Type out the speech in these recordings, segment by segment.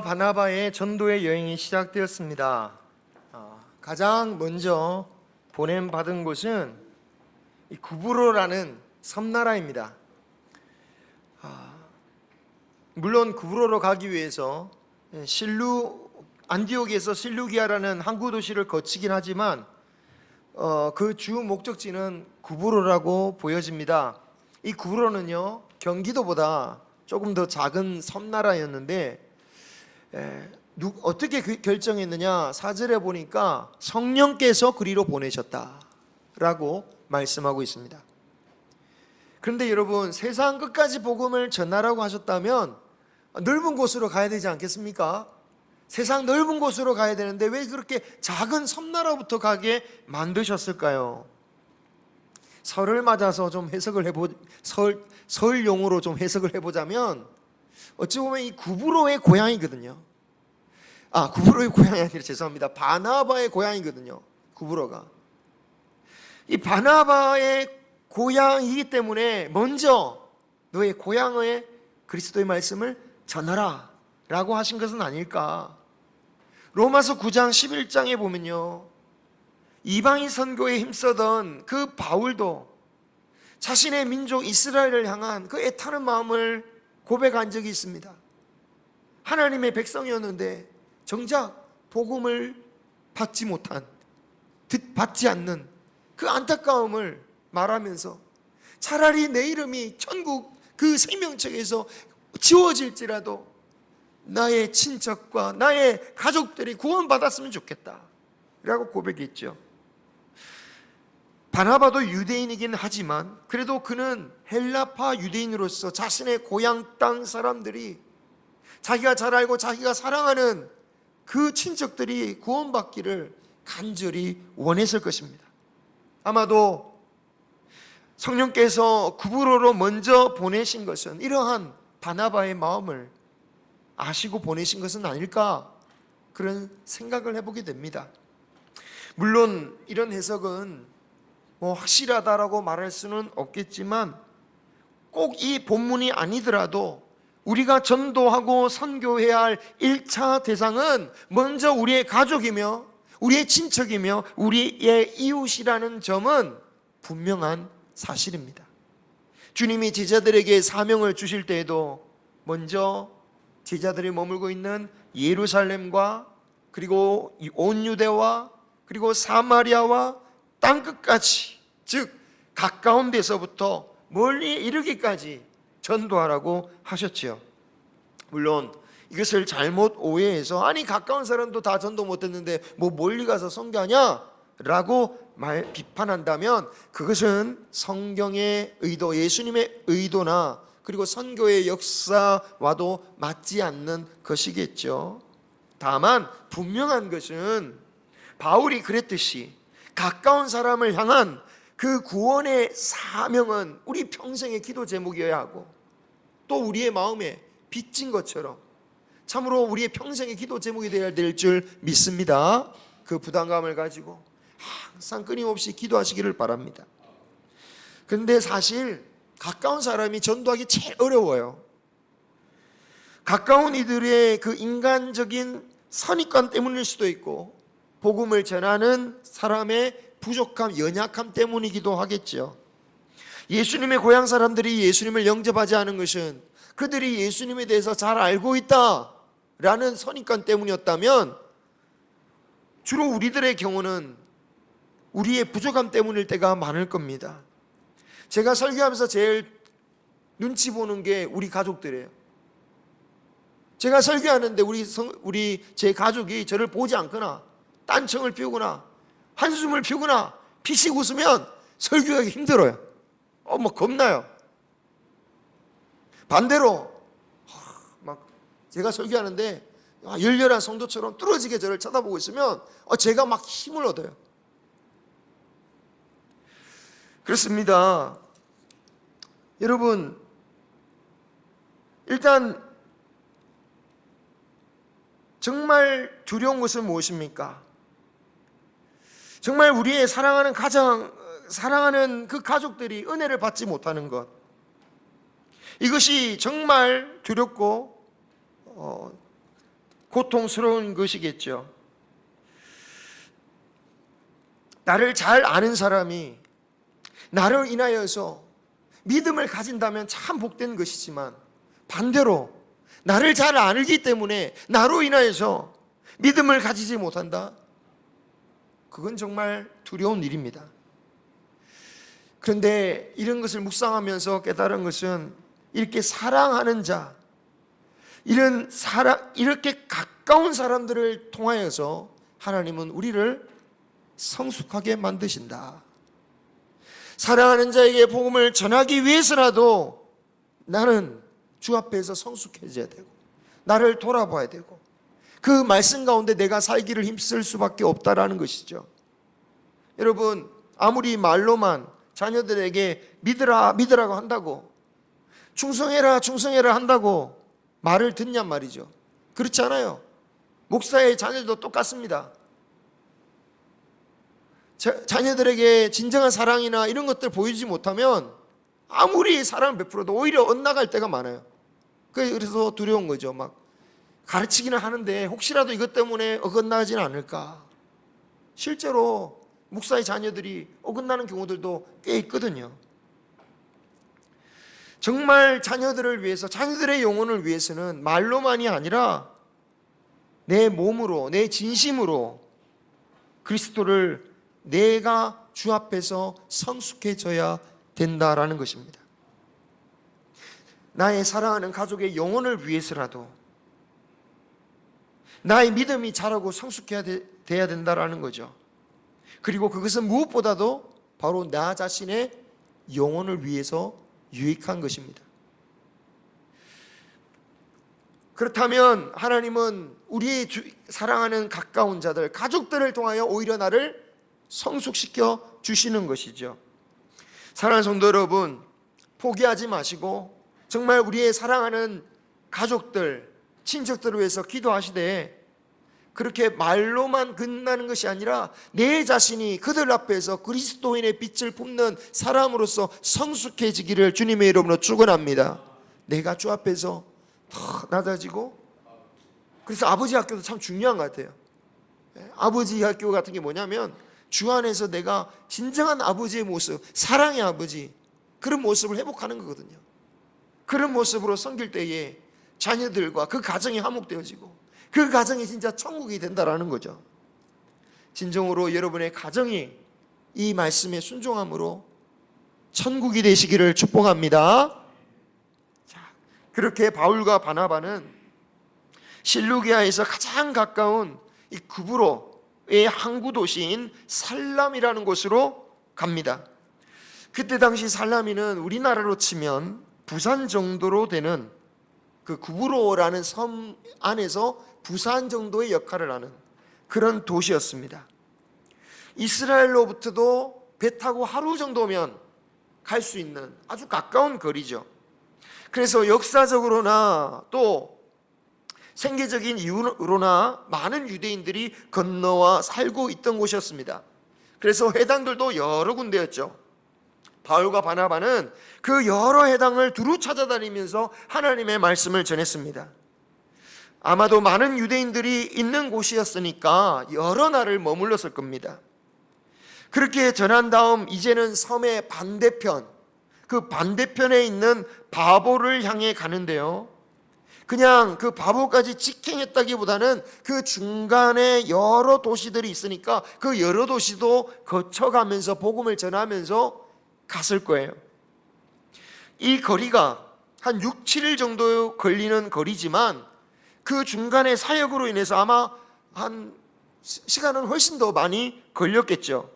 바나바의 전도의 여행이 시작되었습니다. 가장 먼저 보냄받은 곳은 이 구브로라는 섬나라입니다. 물론 구브로로 가기 위해서 안디옥에서 실루기아라는 항구 도시를 거치긴 하지만 그 주 목적지는 구브로라고 보여집니다. 이 구브로는요, 경기도보다 조금 더 작은 섬나라였는데 어떻게 결정했느냐, 4절에 보니까 성령께서 그리로 보내셨다라고 말씀하고 있습니다. 그런데 여러분, 세상 끝까지 복음을 전하라고 하셨다면 넓은 곳으로 가야 되지 않겠습니까? 세상 넓은 곳으로 가야 되는데 왜 그렇게 작은 섬나라부터 가게 만드셨을까요? 설을 맞아서 좀 설용으로 좀 해석을 해보자면, 어찌 보면 이 구브로의 고향이거든요. 구브로의 고향이 아니라 죄송합니다. 바나바의 고향이거든요. 구브로가. 이 바나바의 고향이기 때문에 먼저 너의 고향의 그리스도의 말씀을 전하라 라고 하신 것은 아닐까. 로마서 9장 11장에 보면요, 이방인 선교에 힘쓰던 그 바울도 자신의 민족 이스라엘을 향한 그 애타는 마음을 고백한 적이 있습니다. 하나님의 백성이었는데 정작 복음을 받지 않는 그 안타까움을 말하면서 차라리 내 이름이 천국 그 생명책에서 지워질지라도 나의 친척과 나의 가족들이 구원받았으면 좋겠다 라고 고백했죠. 바나바도 유대인이긴 하지만 그래도 그는 헬라파 유대인으로서 자신의 고향 땅 사람들이, 자기가 잘 알고 자기가 사랑하는 그 친척들이 구원받기를 간절히 원했을 것입니다. 아마도 성령께서 구브로로 먼저 보내신 것은 이러한 바나바의 마음을 아시고 보내신 것은 아닐까, 그런 생각을 해보게 됩니다. 물론 이런 해석은 확실하다라고 말할 수는 없겠지만 꼭 이 본문이 아니더라도 우리가 전도하고 선교해야 할 1차 대상은 먼저 우리의 가족이며 우리의 친척이며 우리의 이웃이라는 점은 분명한 사실입니다. 주님이 제자들에게 사명을 주실 때에도 먼저 제자들이 머물고 있는 예루살렘과 그리고 온 유대와 그리고 사마리아와 땅끝까지, 즉 가까운 데서부터 멀리 이르기까지 전도하라고 하셨지요. 물론 이것을 잘못 오해해서 가까운 사람도 다 전도 못했는데 멀리 가서 선교하냐? 라고 비판한다면 그것은 성경의 의도, 예수님의 의도나 그리고 선교의 역사와도 맞지 않는 것이겠죠. 다만 분명한 것은 바울이 그랬듯이 가까운 사람을 향한 그 구원의 사명은 우리 평생의 기도 제목이어야 하고, 또 우리의 마음에 빚진 것처럼 참으로 우리의 평생의 기도 제목이 되어야 될 줄 믿습니다. 그 부담감을 가지고 항상 끊임없이 기도하시기를 바랍니다. 그런데 사실 가까운 사람이 전도하기 제일 어려워요. 가까운 이들의 그 인간적인 선입관 때문일 수도 있고, 복음을 전하는 사람의 부족함, 연약함 때문이기도 하겠죠. 예수님의 고향 사람들이 예수님을 영접하지 않은 것은 그들이 예수님에 대해서 잘 알고 있다라는 선입관 때문이었다면, 주로 우리들의 경우는 우리의 부족함 때문일 때가 많을 겁니다. 제가 설교하면서 제일 눈치 보는 게 우리 가족들이에요. 제가 설교하는데 제 가족이 저를 보지 않거나 딴청을 피우거나 한숨을 피우거나 피식 웃으면 설교하기 힘들어요. 겁나요. 반대로 제가 설교하는데 열렬한 성도처럼 뚫어지게 저를 쳐다보고 있으면 제가 막 힘을 얻어요. 그렇습니다. 여러분, 일단 정말 두려운 것은 무엇입니까? 정말 우리의 사랑하는 그 가족들이 은혜를 받지 못하는 것, 이것이 정말 두렵고 고통스러운 것이겠죠. 나를 잘 아는 사람이 나를 인하여서 믿음을 가진다면 참 복된 것이지만, 반대로 나를 잘 알기 때문에 나로 인하여서 믿음을 가지지 못한다? 그건 정말 두려운 일입니다. 그런데 이런 것을 묵상하면서 깨달은 것은, 이렇게 사랑하는 자, 이렇게 가까운 사람들을 통하여서 하나님은 우리를 성숙하게 만드신다. 사랑하는 자에게 복음을 전하기 위해서라도 나는 주 앞에서 성숙해져야 되고, 나를 돌아봐야 되고, 그 말씀 가운데 내가 살기를 힘쓸 수밖에 없다라는 것이죠. 여러분, 아무리 말로만 자녀들에게 믿으라 믿으라고 한다고, 충성해라 충성해라 한다고 말을 듣냔 말이죠. 그렇지 않아요. 목사의 자녀들도 똑같습니다. 자녀들에게 진정한 사랑이나 이런 것들 보이지 못하면 아무리 사랑을 베풀어도 오히려 엇나갈 때가 많아요. 그래서 두려운 거죠. 막 가르치기는 하는데 혹시라도 이것 때문에 어긋나지는 않을까. 실제로 목사의 자녀들이 어긋나는 경우들도 꽤 있거든요. 정말 자녀들을 위해서, 자녀들의 영혼을 위해서는 말로만이 아니라 내 몸으로, 내 진심으로 그리스도를 내가 주 앞에서 성숙해져야 된다라는 것입니다. 나의 사랑하는 가족의 영혼을 위해서라도 나의 믿음이 자라고 성숙해야 돼야 된다라는 거죠. 그리고 그것은 무엇보다도 바로 나 자신의 영혼을 위해서 유익한 것입니다. 그렇다면 하나님은 우리의 사랑하는 가까운 자들, 가족들을 통하여 오히려 나를 성숙시켜 주시는 것이죠. 사랑하는 성도 여러분, 포기하지 마시고 정말 우리의 사랑하는 가족들, 친척들을 위해서 기도하시되, 그렇게 말로만 끝나는 것이 아니라 내 자신이 그들 앞에서 그리스도인의 빛을 품는 사람으로서 성숙해지기를 주님의 이름으로 축원합니다. 내가 주 앞에서 더 낮아지고, 그래서 아버지 학교도 참 중요한 것 같아요. 아버지 학교 같은 게 뭐냐면, 주 안에서 내가 진정한 아버지의 모습, 사랑의 아버지, 그런 모습을 회복하는 거거든요. 그런 모습으로 섬길 때에 자녀들과 그 가정이 화목되어지고 그 가정이 진짜 천국이 된다라는 거죠. 진정으로 여러분의 가정이 이 말씀에 순종함으로 천국이 되시기를 축복합니다. 자, 그렇게 바울과 바나바는 실루기아에서 가장 가까운 이 구브로의 항구 도시인 살람이라는 곳으로 갑니다. 그때 당시 살라미는 우리나라로 치면 부산 정도로 되는, 그 구브로라는 섬 안에서 부산 정도의 역할을 하는 그런 도시였습니다. 이스라엘로부터도 배 타고 하루 정도면 갈 수 있는 아주 가까운 거리죠. 그래서 역사적으로나 또 생계적인 이유로나 많은 유대인들이 건너와 살고 있던 곳이었습니다. 그래서 회당들도 여러 군데였죠. 바울과 바나바는 그 여러 회당을 두루 찾아다니면서 하나님의 말씀을 전했습니다. 아마도 많은 유대인들이 있는 곳이었으니까 여러 날을 머물렀을 겁니다. 그렇게 전한 다음 이제는 섬의 반대편, 그 반대편에 있는 바보를 향해 가는데요, 그냥 그 바보까지 직행했다기보다는 그 중간에 여러 도시들이 있으니까 그 여러 도시도 거쳐가면서 복음을 전하면서 갔을 거예요. 이 거리가 한 6, 7일 정도 걸리는 거리지만 그 중간에 사역으로 인해서 아마 한 시간은 훨씬 더 많이 걸렸겠죠.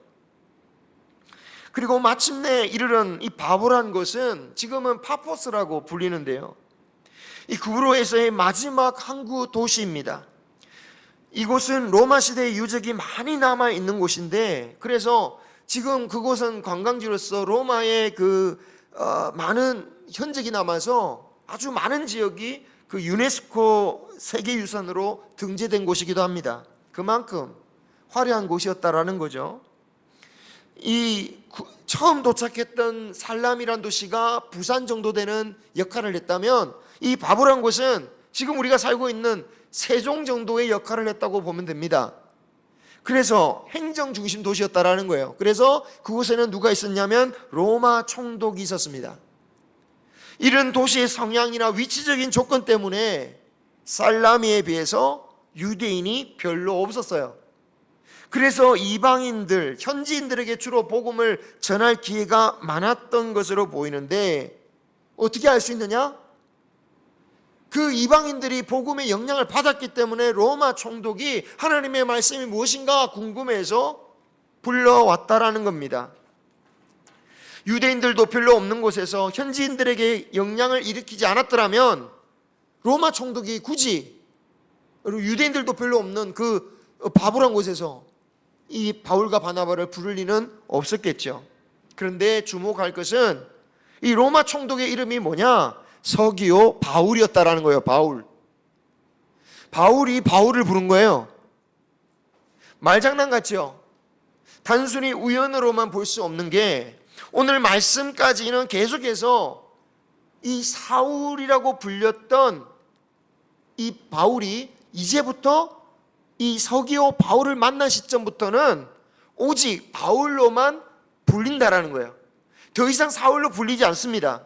그리고 마침내 이르는 이 바보란 곳은 지금은 파포스라고 불리는데요, 이 구브로에서의 마지막 항구 도시입니다. 이곳은 로마 시대의 유적이 많이 남아 있는 곳인데, 그래서 지금 그곳은 관광지로서 로마의 많은 흔적이 남아서 아주 많은 지역이 그 유네스코 세계유산으로 등재된 곳이기도 합니다. 그만큼 화려한 곳이었다라는 거죠. 처음 도착했던 살람이란 도시가 부산 정도 되는 역할을 했다면, 이 바보란 곳은 지금 우리가 살고 있는 세종 정도의 역할을 했다고 보면 됩니다. 그래서 행정 중심 도시였다라는 거예요. 그래서 그곳에는 누가 있었냐면 로마 총독이 있었습니다. 이런 도시의 성향이나 위치적인 조건 때문에 살라미에 비해서 유대인이 별로 없었어요. 그래서 이방인들, 현지인들에게 주로 복음을 전할 기회가 많았던 것으로 보이는데, 어떻게 알 수 있느냐? 그 이방인들이 복음의 영향을 받았기 때문에 로마 총독이 하나님의 말씀이 무엇인가 궁금해서 불러왔다라는 겁니다. 유대인들도 별로 없는 곳에서 현지인들에게 영향을 일으키지 않았더라면 로마 총독이 굳이 유대인들도 별로 없는 그 바보란 곳에서 이 바울과 바나바를 부를 리는 없었겠죠. 그런데 주목할 것은 이 로마 총독의 이름이 뭐냐? 서기오 바울이었다라는 거예요. 바울이 바울을 부른 거예요. 말장난 같죠? 단순히 우연으로만 볼 수 없는 게, 오늘 말씀까지는 계속해서 이 사울이라고 불렸던 이 바울이 이제부터 이 서기오 바울을 만난 시점부터는 오직 바울로만 불린다라는 거예요. 더 이상 사울로 불리지 않습니다.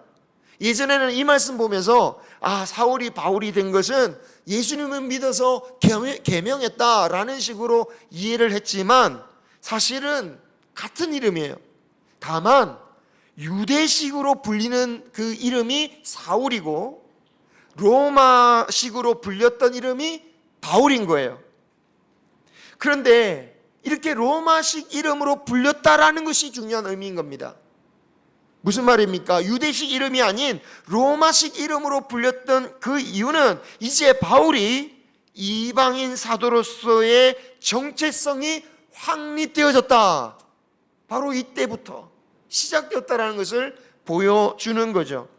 예전에는 이 말씀 보면서 사울이 바울이 된 것은 예수님을 믿어서 계명했다라는 식으로 이해를 했지만 사실은 같은 이름이에요. 다만 유대식으로 불리는 그 이름이 사울이고 로마식으로 불렸던 이름이 바울인 거예요. 그런데 이렇게 로마식 이름으로 불렸다라는 것이 중요한 의미인 겁니다. 무슨 말입니까? 유대식 이름이 아닌 로마식 이름으로 불렸던 그 이유는 이제 바울이 이방인 사도로서의 정체성이 확립되어졌다, 바로 이때부터 시작되었다라는 것을 보여주는 거죠.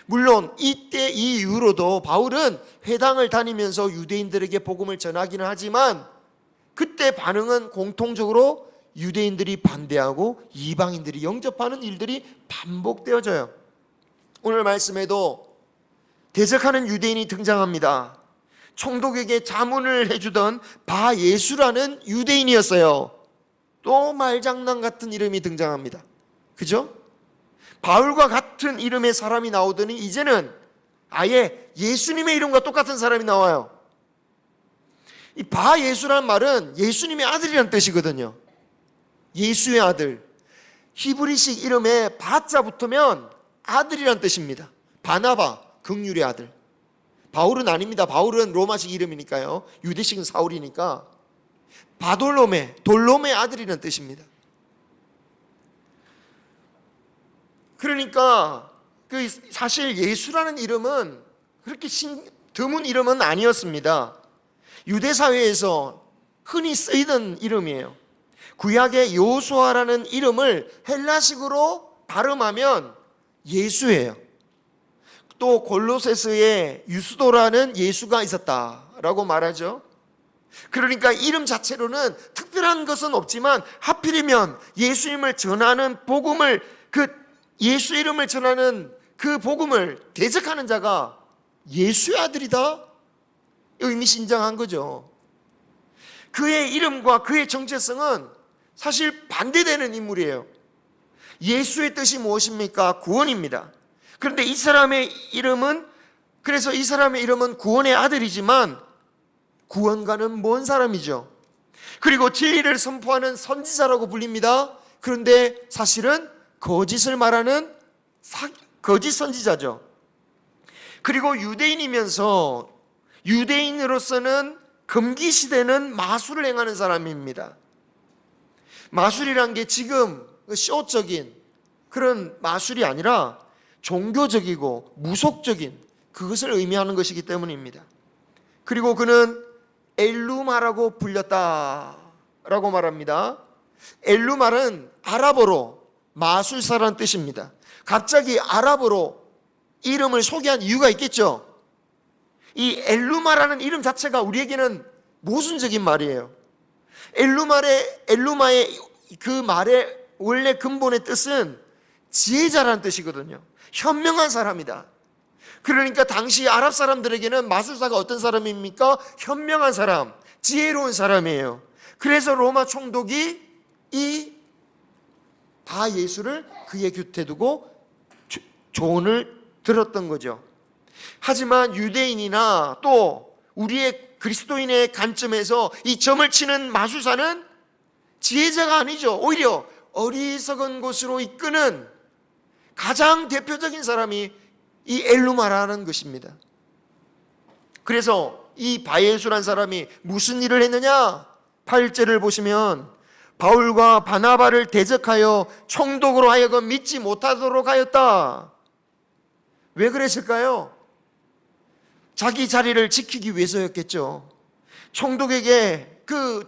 물론 이때 이 이후로도 바울은 회당을 다니면서 유대인들에게 복음을 전하기는 하지만 그때 반응은 공통적으로 유대인들이 반대하고 이방인들이 영접하는 일들이 반복되어져요. 오늘 말씀에도 대적하는 유대인이 등장합니다. 총독에게 자문을 해주던 바예수라는 유대인이었어요. 또 말장난 같은 이름이 등장합니다. 그죠? 바울과 같은 이름의 사람이 나오더니 이제는 아예 예수님의 이름과 똑같은 사람이 나와요. 이 바예수라는 말은 예수님의 아들이라는 뜻이거든요. 예수의 아들. 히브리식 이름에 바자 붙으면 아들이란 뜻입니다. 바나바, 긍휼의 아들. 바울은 아닙니다. 바울은 로마식 이름이니까요. 유대식은 사울이니까. 바돌로메, 돌로메의 아들이란 뜻입니다. 그러니까 사실 예수라는 이름은 그렇게 드문 이름은 아니었습니다. 유대 사회에서 흔히 쓰이던 이름이에요. 구약의 요수아라는 이름을 헬라식으로 발음하면 예수예요. 또 골로새서에 유스도라는 예수가 있었다라고 말하죠. 그러니까 이름 자체로는 특별한 것은 없지만 하필이면 예수님을 전하는 복음을, 그 예수 이름을 전하는 그 복음을 대적하는 자가 예수의 아들이다, 의미심장한 거죠. 그의 이름과 그의 정체성은 사실 반대되는 인물이에요. 예수의 뜻이 무엇입니까? 구원입니다. 그런데 이 사람의 이름은 구원의 아들이지만 구원과는 먼 사람이죠. 그리고 진리를 선포하는 선지자라고 불립니다. 그런데 사실은 거짓을 말하는 거짓 선지자죠. 그리고 유대인으로서는 금기시되는 마술을 행하는 사람입니다. 마술이란 게 지금 쇼적인 그런 마술이 아니라 종교적이고 무속적인 그것을 의미하는 것이기 때문입니다. 그리고 그는 엘루마라고 불렸다라고 말합니다. 엘루마는 아랍어로 마술사라는 뜻입니다. 갑자기 아랍어로 이름을 소개한 이유가 있겠죠. 이 엘루마라는 이름 자체가 우리에게는 모순적인 말이에요. 엘루마의 그 말의 원래 근본의 뜻은 지혜자라는 뜻이거든요. 현명한 사람이다. 그러니까 당시 아랍 사람들에게는 마술사가 어떤 사람입니까? 현명한 사람, 지혜로운 사람이에요. 그래서 로마 총독이 이 바예수를 그의 곁에 두고 조언을 들었던 거죠. 하지만 유대인이나 또 우리의 그리스도인의 관점에서 이 점을 치는 마술사는 지혜자가 아니죠. 오히려 어리석은 곳으로 이끄는 가장 대표적인 사람이 이 엘루마라는 것입니다. 그래서 이 바예수란 사람이 무슨 일을 했느냐? 8절을 보시면 바울과 바나바를 대적하여 총독으로 하여금 믿지 못하도록 하였다. 왜 그랬을까요? 자기 자리를 지키기 위해서였겠죠. 총독에게 그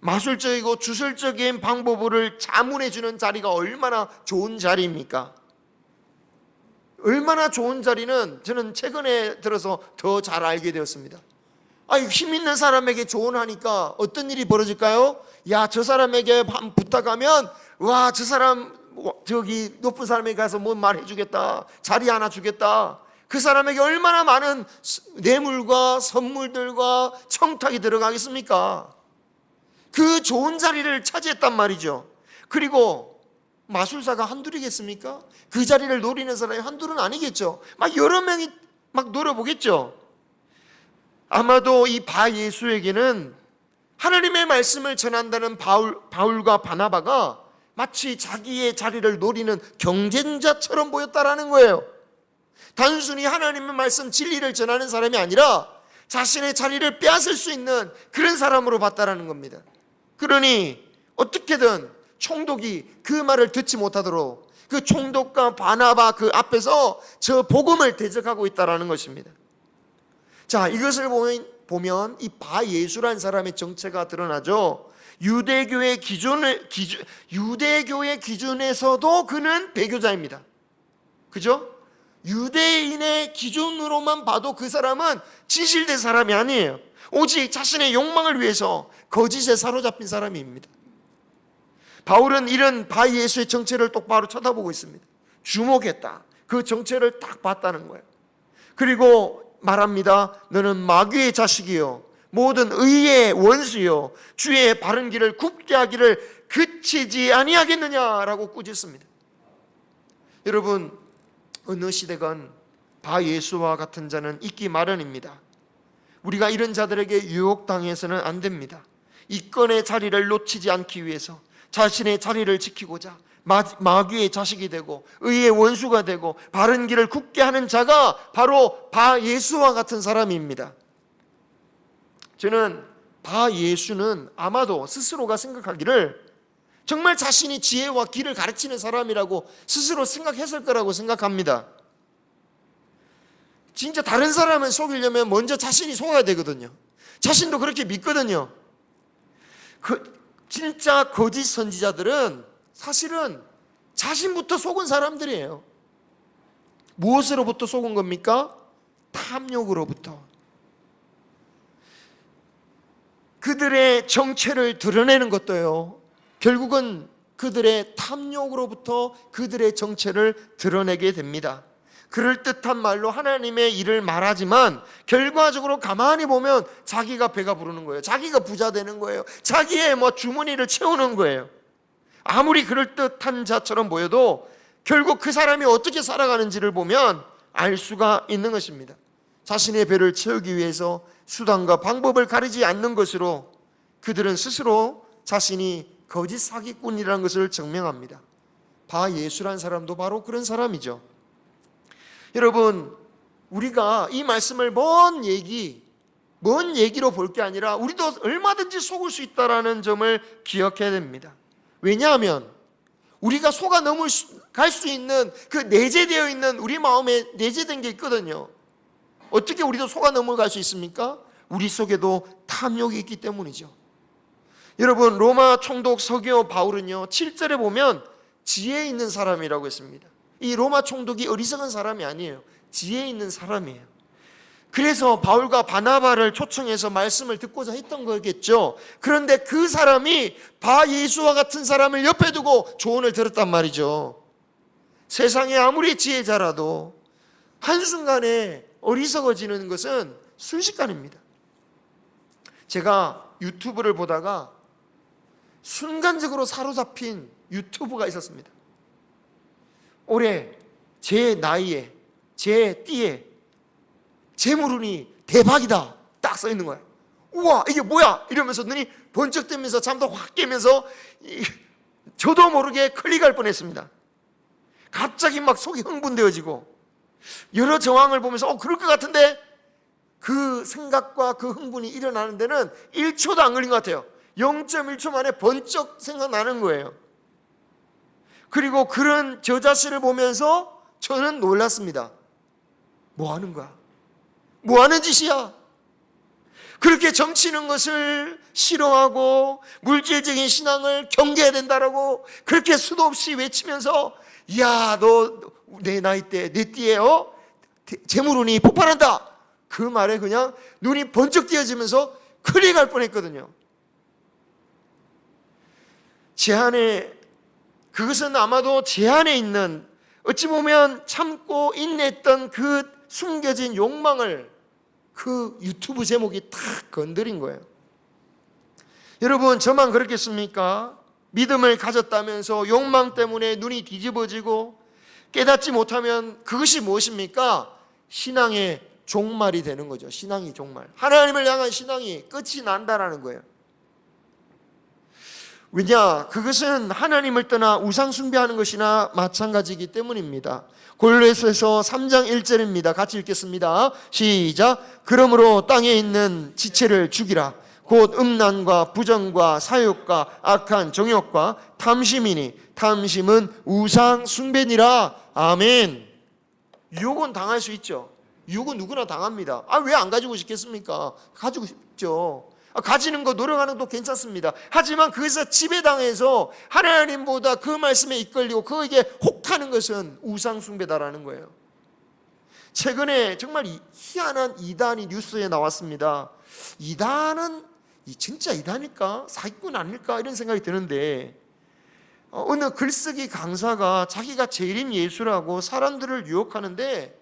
마술적이고 주술적인 방법을 자문해 주는 자리가 얼마나 좋은 자리입니까? 얼마나 좋은 자리는 저는 최근에 들어서 더 잘 알게 되었습니다. 힘 있는 사람에게 조언하니까 어떤 일이 벌어질까요? 야, 저 사람에게 부탁하면 와, 저 사람 저기 높은 사람에게 가서 뭔 말 해주겠다, 자리 하나 주겠다. 그 사람에게 얼마나 많은 뇌물과 선물들과 청탁이 들어가겠습니까? 그 좋은 자리를 차지했단 말이죠. 그리고 마술사가 한둘이겠습니까? 그 자리를 노리는 사람이 한둘은 아니겠죠. 막 여러 명이 막 노려보겠죠. 아마도 이 바예수에게는 하나님의 말씀을 전한다는 바울과 바나바가 마치 자기의 자리를 노리는 경쟁자처럼 보였다라는 거예요. 단순히 하나님의 말씀 진리를 전하는 사람이 아니라 자신의 자리를 빼앗을 수 있는 그런 사람으로 봤다라는 겁니다. 그러니 어떻게든 총독이 그 말을 듣지 못하도록 그 총독과 바나바 그 앞에서 저 복음을 대적하고 있다라는 것입니다. 자, 이것을 보면 이 바예수란 사람의 정체가 드러나죠. 유대교의 기준에서도 그는 배교자입니다. 그죠? 유대인의 기준으로만 봐도 그 사람은 진실된 사람이 아니에요. 오직 자신의 욕망을 위해서 거짓에 사로잡힌 사람입니다. 바울은 이런 바예수의 정체를 똑바로 쳐다보고 있습니다. 주목했다. 그 정체를 딱 봤다는 거예요. 그리고 말합니다. 너는 마귀의 자식이요 모든 의의 원수요 주의 바른 길을 굽게 하기를 그치지 아니하겠느냐라고 꾸짖습니다. 여러분, 어느 시대건 바예수와 같은 자는 있기 마련입니다. 우리가 이런 자들에게 유혹당해서는 안 됩니다. 이권의 자리를 놓치지 않기 위해서 자신의 자리를 지키고자 마귀의 자식이 되고 의의 원수가 되고 바른 길을 굽게 하는 자가 바로 바예수와 같은 사람입니다. 저는 바예수는 아마도 스스로가 생각하기를 정말 자신이 지혜와 길을 가르치는 사람이라고 스스로 생각했을 거라고 생각합니다. 진짜 다른 사람을 속이려면 먼저 자신이 속아야 되거든요. 자신도 그렇게 믿거든요. 진짜 거짓 선지자들은 사실은 자신부터 속은 사람들이에요. 무엇으로부터 속은 겁니까? 탐욕으로부터. 그들의 정체를 드러내는 것도요, 결국은 그들의 탐욕으로부터 그들의 정체를 드러내게 됩니다. 그럴듯한 말로 하나님의 일을 말하지만 결과적으로 가만히 보면 자기가 배가 부르는 거예요. 자기가 부자 되는 거예요. 자기의 주머니를 채우는 거예요. 아무리 그럴듯한 자처럼 보여도 결국 그 사람이 어떻게 살아가는지를 보면 알 수가 있는 것입니다. 자신의 배를 채우기 위해서 수단과 방법을 가리지 않는 것으로 그들은 스스로 자신이 거짓 사기꾼이라는 것을 증명합니다. 바예수란 사람도 바로 그런 사람이죠. 여러분, 우리가 이 말씀을 먼 얘기로 볼 게 아니라 우리도 얼마든지 속을 수 있다는 점을 기억해야 됩니다. 왜냐하면 우리가 속아 넘어갈 수 있는 그 내재되어 있는 우리 마음에 내재된 게 있거든요. 어떻게 우리도 속아 넘어갈 수 있습니까? 우리 속에도 탐욕이 있기 때문이죠. 여러분, 로마 총독 서기오 바울은요 7절에 보면 지혜 있는 사람이라고 했습니다. 이 로마 총독이 어리석은 사람이 아니에요. 지혜 있는 사람이에요. 그래서 바울과 바나바를 초청해서 말씀을 듣고자 했던 거겠죠. 그런데 그 사람이 바예수와 같은 사람을 옆에 두고 조언을 들었단 말이죠. 세상에 아무리 지혜자라도 한순간에 어리석어지는 것은 순식간입니다. 제가 유튜브를 보다가 순간적으로 사로잡힌 유튜브가 있었습니다. 올해 제 나이에 제 띠에 재물운이 대박이다 딱 써 있는 거예요. 우와, 이게 뭐야 이러면서 눈이 번쩍 뜨면서 잠도 확 깨면서 저도 모르게 클릭할 뻔했습니다. 갑자기 막 속이 흥분되어지고 여러 정황을 보면서 그럴 것 같은데, 그 생각과 그 흥분이 일어나는 데는 1초도 안 걸린 것 같아요. 0.1초 만에 번쩍 생각나는 거예요. 그리고 그런 저 자신을 보면서 저는 놀랐습니다. 뭐 하는 거야? 뭐 하는 짓이야? 그렇게 점치는 것을 싫어하고 물질적인 신앙을 경계해야 된다라고 그렇게 수도 없이 외치면서, 야, 너 내 나이 때 내 띠에 재물운이 폭발한다, 그 말에 그냥 눈이 번쩍 띄어지면서 클릭할 뻔했거든요. 그것은 아마도 제 안에 있는, 어찌 보면 참고 인내했던 그 숨겨진 욕망을 그 유튜브 제목이 탁 건드린 거예요. 여러분, 저만 그렇겠습니까? 믿음을 가졌다면서 욕망 때문에 눈이 뒤집어지고 깨닫지 못하면 그것이 무엇입니까? 신앙의 종말이 되는 거죠. 신앙이 종말. 하나님을 향한 신앙이 끝이 난다라는 거예요. 왜냐? 그것은 하나님을 떠나 우상 숭배하는 것이나 마찬가지이기 때문입니다. 골로새서 3장 1절입니다. 같이 읽겠습니다. 시작. 그러므로 땅에 있는 지체를 죽이라. 곧 음란과 부정과 사욕과 악한 정욕과 탐심이니 탐심은 우상 숭배니라. 아멘. 유혹은 당할 수 있죠. 유혹은 누구나 당합니다. 왜 안 가지고 싶겠습니까? 가지고 싶죠. 가지는 거, 노력하는 것도 괜찮습니다. 하지만 그것에서 지배당해서 하나님보다 그 말씀에 이끌리고 그에게 혹하는 것은 우상 숭배다라는 거예요. 최근에 정말 희한한 이단이 뉴스에 나왔습니다. 이단은 진짜 이단일까? 사기꾼 아닐까? 이런 생각이 드는데, 어느 글쓰기 강사가 자기가 재림 예수라고 사람들을 유혹하는데,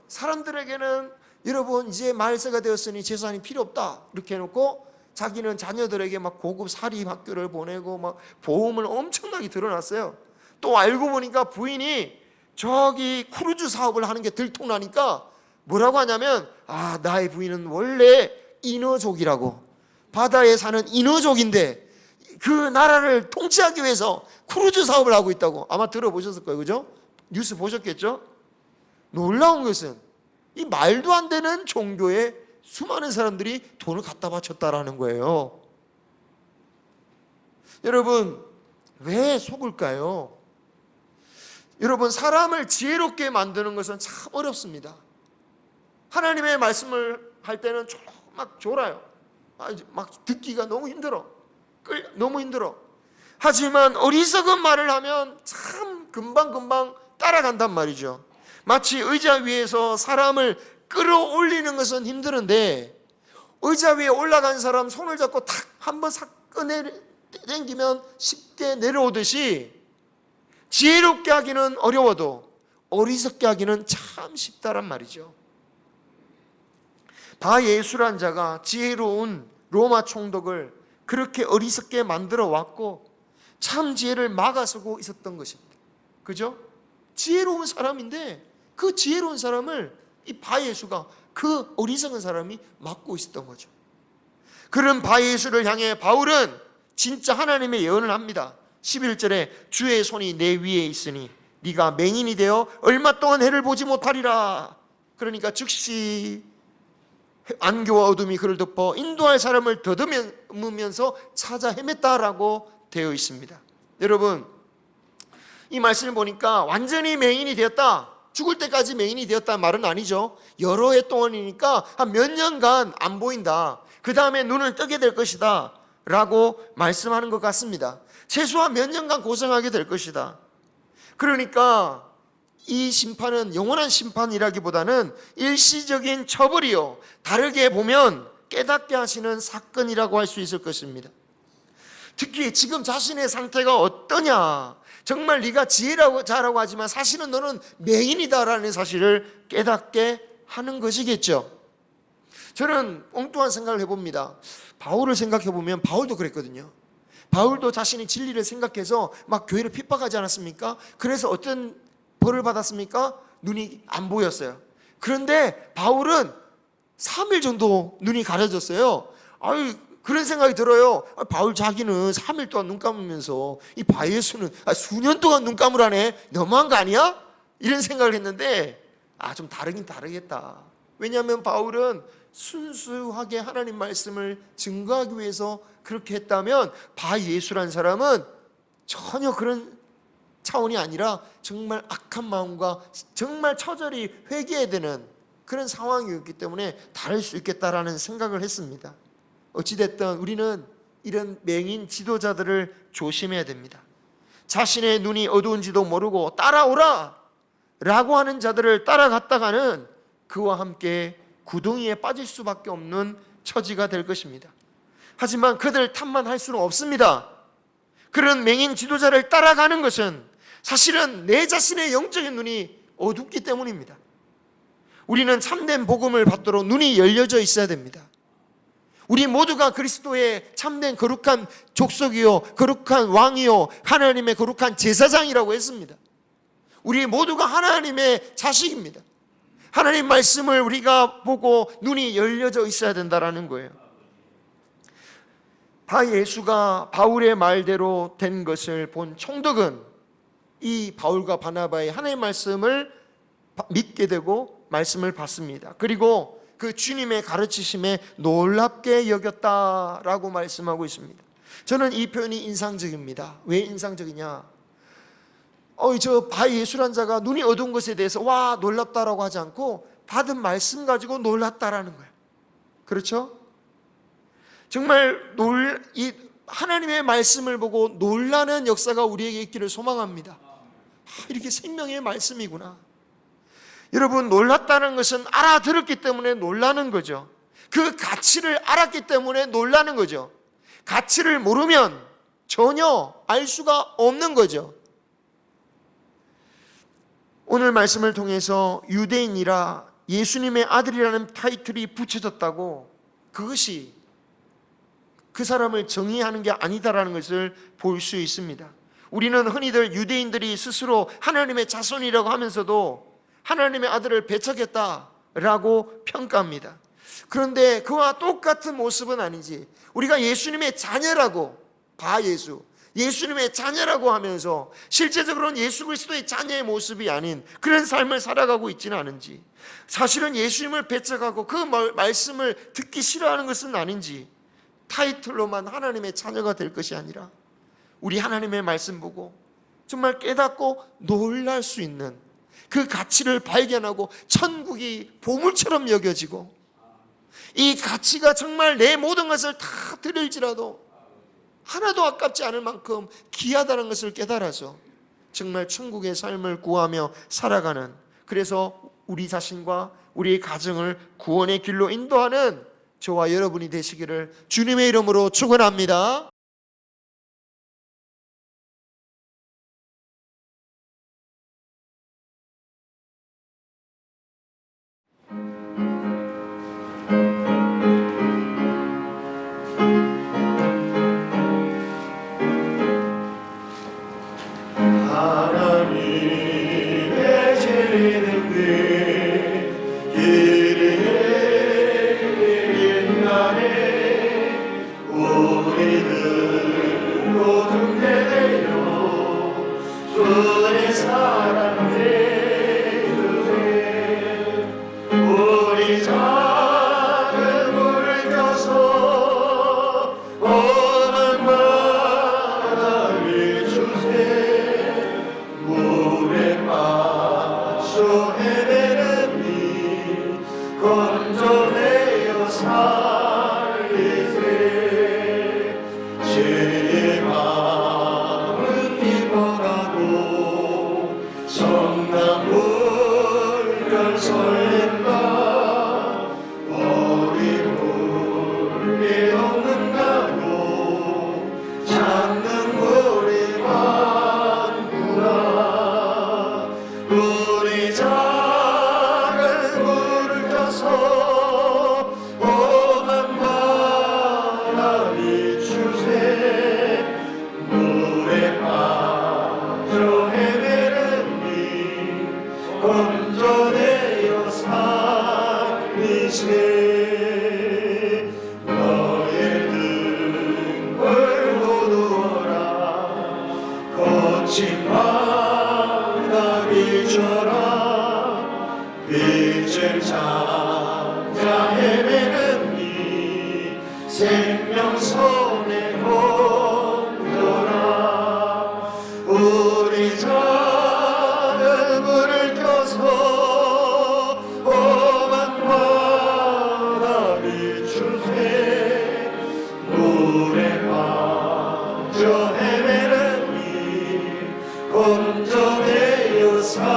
사람들에게는 여러분 이제 말세가 되었으니 재산이 필요 없다 이렇게 해놓고, 자기는 자녀들에게 막 고급 사립학교를 보내고 막 보험을 엄청나게 들어놨어요. 또 알고 보니까 부인이 저기 크루즈 사업을 하는 게 들통나니까 뭐라고 하냐면, 나의 부인은 원래 인어족이라고, 바다에 사는 인어족인데 그 나라를 통치하기 위해서 크루즈 사업을 하고 있다고. 아마 들어보셨을 거예요, 그죠? 뉴스 보셨겠죠? 놀라운 것은 이 말도 안 되는 종교에 수많은 사람들이 돈을 갖다 바쳤다라는 거예요. 여러분, 왜 속을까요? 여러분, 사람을 지혜롭게 만드는 것은 참 어렵습니다. 하나님의 말씀을 할 때는 막 졸아요. 막 듣기가 너무 힘들어. 너무 힘들어. 하지만 어리석은 말을 하면 참 금방금방 따라간단 말이죠. 마치 의자 위에서 사람을 끌어올리는 것은 힘드는데, 의자 위에 올라간 사람 손을 잡고 탁 한번 싹 당기면 쉽게 내려오듯이, 지혜롭게 하기는 어려워도 어리석게 하기는 참 쉽다란 말이죠. 바예수란 자가 지혜로운 로마 총독을 그렇게 어리석게 만들어 왔고 참 지혜를 막아서고 있었던 것입니다. 그죠? 지혜로운 사람인데 그 지혜로운 사람을 이 바예수가, 그 어리석은 사람이 막고 있었던 거죠. 그런 바예수를 향해 바울은 진짜 하나님의 예언을 합니다. 11절에 주의 손이 내 위에 있으니 네가 맹인이 되어 얼마 동안 해를 보지 못하리라. 그러니까 즉시 안개와 어둠이 그를 덮어 인도할 사람을 더듬으면서 찾아 헤맸다라고 되어 있습니다. 여러분, 이 말씀을 보니까 완전히 맹인이 되었다, 죽을 때까지 맹인이 되었다는 말은 아니죠. 여러 해 동안이니까 한 몇 년간 안 보인다, 그 다음에 눈을 뜨게 될 것이다 라고 말씀하는 것 같습니다. 최소한 몇 년간 고생하게 될 것이다. 그러니까 이 심판은 영원한 심판이라기보다는 일시적인 처벌이요, 다르게 보면 깨닫게 하시는 사건이라고 할 수 있을 것입니다. 특히 지금 자신의 상태가 어떠냐, 정말 네가 지혜라고 자라고 하지만 사실은 너는 맹인이다라는 사실을 깨닫게 하는 것이겠죠. 저는 엉뚱한 생각을 해봅니다. 바울을 생각해보면 바울도 그랬거든요. 바울도 자신이 진리를 생각해서 막 교회를 핍박하지 않았습니까? 그래서 어떤 벌을 받았습니까? 눈이 안 보였어요. 그런데 바울은 3일 정도 눈이 가려졌어요. 아유, 그런 생각이 들어요. 바울 자기는 3일 동안 눈 감으면서 이 바예수는 수년 동안 눈 감으라네. 너무한 거 아니야? 이런 생각을 했는데 좀 다르긴 다르겠다. 왜냐하면 바울은 순수하게 하나님 말씀을 증거하기 위해서 그렇게 했다면 바예수란 사람은 전혀 그런 차원이 아니라 정말 악한 마음과 정말 처절히 회개해야 되는 그런 상황이었기 때문에 다를 수 있겠다라는 생각을 했습니다. 어찌됐든 우리는 이런 맹인 지도자들을 조심해야 됩니다. 자신의 눈이 어두운지도 모르고 따라오라 라고 하는 자들을 따라갔다가는 그와 함께 구덩이에 빠질 수밖에 없는 처지가 될 것입니다. 하지만 그들 탓만 할 수는 없습니다. 그런 맹인 지도자를 따라가는 것은 사실은 내 자신의 영적인 눈이 어둡기 때문입니다. 우리는 참된 복음을 받도록 눈이 열려져 있어야 됩니다. 우리 모두가 그리스도의 참된 거룩한 족속이요 거룩한 왕이요 하나님의 거룩한 제사장이라고 했습니다. 우리 모두가 하나님의 자식입니다. 하나님 말씀을 우리가 보고 눈이 열려져 있어야 된다는 거예요. 바예수가 바울의 말대로 된 것을 본 총독은 이 바울과 바나바의 하나님의 말씀을 믿게 되고 말씀을 받습니다. 그리고 그 주님의 가르치심에 놀랍게 여겼다라고 말씀하고 있습니다. 저는 이 표현이 인상적입니다. 왜 인상적이냐? 저 바예수란 자가 눈이 어두운 것에 대해서 와 놀랍다라고 하지 않고 받은 말씀 가지고 놀랐다라는 거예요. 그렇죠? 정말 이 하나님의 말씀을 보고 놀라는 역사가 우리에게 있기를 소망합니다. 이렇게 생명의 말씀이구나. 여러분, 놀랐다는 것은 알아들었기 때문에 놀라는 거죠. 그 가치를 알았기 때문에 놀라는 거죠. 가치를 모르면 전혀 알 수가 없는 거죠. 오늘 말씀을 통해서 유대인이라 예수님의 아들이라는 타이틀이 붙여졌다고 그것이 그 사람을 정의하는 게 아니다라는 것을 볼 수 있습니다. 우리는 흔히들 유대인들이 스스로 하나님의 자손이라고 하면서도 하나님의 아들을 배척했다라고 평가합니다. 그런데 그와 똑같은 모습은 아니지. 우리가 예수님의 자녀라고 바예수 예수님의 자녀라고 하면서 실제적으로는 예수 그리스도의 자녀의 모습이 아닌 그런 삶을 살아가고 있지는 않은지, 사실은 예수님을 배척하고 그 말씀을 듣기 싫어하는 것은 아닌지, 타이틀로만 하나님의 자녀가 될 것이 아니라 우리 하나님의 말씀 보고 정말 깨닫고 놀랄 수 있는 그 가치를 발견하고 천국이 보물처럼 여겨지고 이 가치가 정말 내 모든 것을 다 드릴지라도 하나도 아깝지 않을 만큼 귀하다는 것을 깨달아서 정말 천국의 삶을 구하며 살아가는, 그래서 우리 자신과 우리의 가정을 구원의 길로 인도하는 저와 여러분이 되시기를 주님의 이름으로 축원합니다. 비춰라 빛을 찾아 헤매는 이 생명선의 공도라. 우리 작은 불을 켜서 험한 바다 비추세. 물에 빠져 헤매는 이 건져내어 살리세.